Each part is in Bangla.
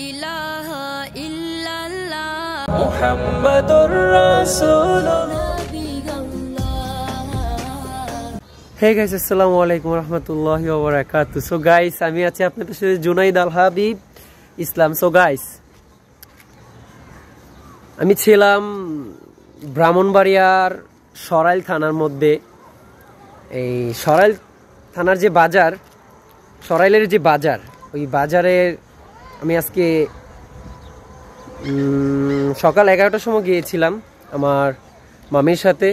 ইলাহা ইল্লাল্লাহ মুহাম্মাদুর রাসূলুল্লাহ। হে গাইস, আসসালামু আলাইকুম রাহমাতুল্লাহি ওয়া বারাকাতুহু। সো গাইস, আমি আছি আপনাদের সাথে জুনাইদ আল হাবিব ইসলাম। সো গাইস, আমি ছিলাম ব্রাহ্মণবাড়িয়ার সরাইল থানার মধ্যে। এই সরাইল থানার যে বাজার, সরাইলের যে বাজার, ওই বাজারের আমি আজকে সকাল 11টার সময় গিয়েছিলাম আমার মামির সাথে।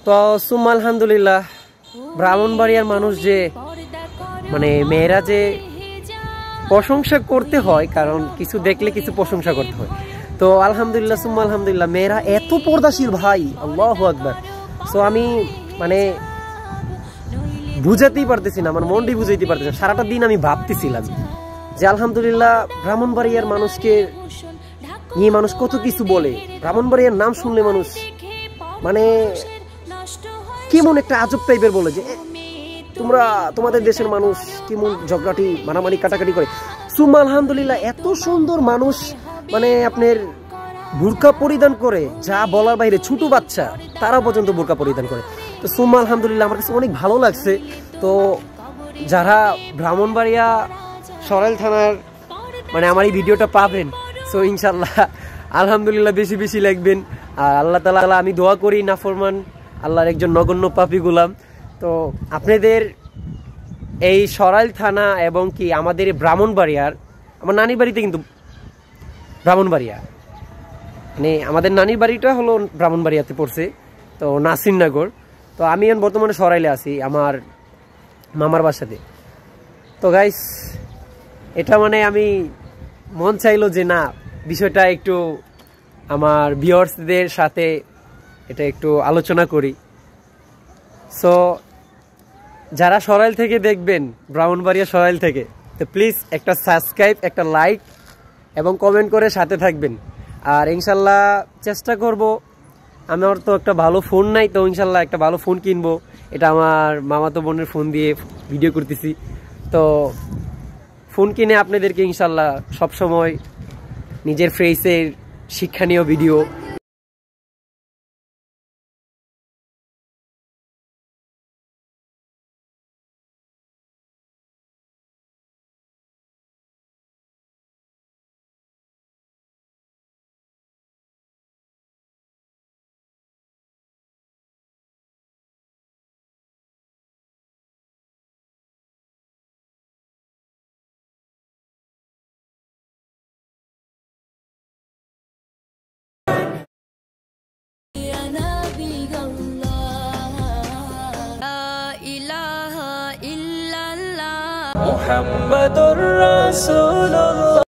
তো সুম্মা আলহামদুলিল্লাহ, ব্রাহ্মণবাড়িয়ার মানুষ যে মানে মেয়েরা যে প্রশংসা করতে হয়, কারণ কিছু দেখলে কিছু প্রশংসা করতে হয়। তো আলহামদুলিল্লাহ সুম্মা আলহামদুলিল্লাহ, মেয়েরা এত পর্দাশীল ভাই, আল্লাহু আকবার। সো আমি মানে বুঝাতেই পারতেছি না, আমার মনটি বুঝাইতে পারতেছি না। সারাটা দিন আমি ভাবতেছিলাম যে আলহামদুলিল্লাহ ব্রাহ্মণবাড়িয়ার মানুষকে নিয়ে মানুষ কত কিছু বলে। ব্রাহ্মণবাড়িয়ার নাম শুনলে মানুষ মানে কেমন একটা আজব টাইপের বলে যে তোমরা তোমাদের দেশের মানুষ কেমন ঝগড়াটি মারামারি কাটাকাটি করে। সুম্মা আলহামদুলিল্লাহ, এত সুন্দর মানুষ মানে আপনার বোরকা পরিধান করে, যা বলার বাইরে। ছোট বাচ্চা তারা পর্যন্ত বোরকা পরিধান করে। তো সুম্মা আলহামদুলিল্লাহ, আমার কাছে অনেক ভালো লাগছে। তো যারা ব্রাহ্মণবাড়িয়া সরাইল থানার মানে আমার এই ভিডিওটা পাবেন, সো ইনশাল্লাহ আলহামদুলিল্লাহ বেশি বেশি লাগবেন। আর আল্লাহ তাআলা, আমি দোয়া করি নাফরমান আল্লাহর একজন নগণ্য পাপী গোলাম। তো আপনাদের এই সরাইল থানা এবং কি আমাদের ব্রাহ্মণবাড়িয়ার, আমার নানির বাড়িতে কিন্তু ব্রাহ্মণবাড়িয়া, মানে আমাদের নানির বাড়িটা হলো ব্রাহ্মণবাড়িয়াতে পড়ছে, তো নাসিরনগর। তো আমি এখন বর্তমানে সরাইলে আছি আমার মামার বাসাতে। তো গাইস, এটা মানে আমি মন চাইলো যে না, বিষয়টা একটু আমার ভিউয়ার্সদের সাথে এটা একটু আলোচনা করি। সো যারা সরাইল থেকে দেখবেন, ব্রাহ্মণবাড়িয়া সরাইল থেকে, তো প্লিজ একটা সাবস্ক্রাইব, একটা লাইক এবং কমেন্ট করে সাথে থাকবেন। আর ইনশাল্লাহ চেষ্টা করব, আমার তো একটা ভালো ফোন নাই, তো ইনশাল্লাহ একটা ভালো ফোন কিনবো। এটা আমার মামাতো বোনের ফোন দিয়ে ভিডিও করতেছি। তো ফোন কিনে আপনাদেরকে ইনশাল্লাহ সবসময় নিজের ফেসের শিক্ষণীয় ভিডিও ইলাহা ইল্লাল্লাহ মুহাম্মাদুর রাসূলুল্লাহ।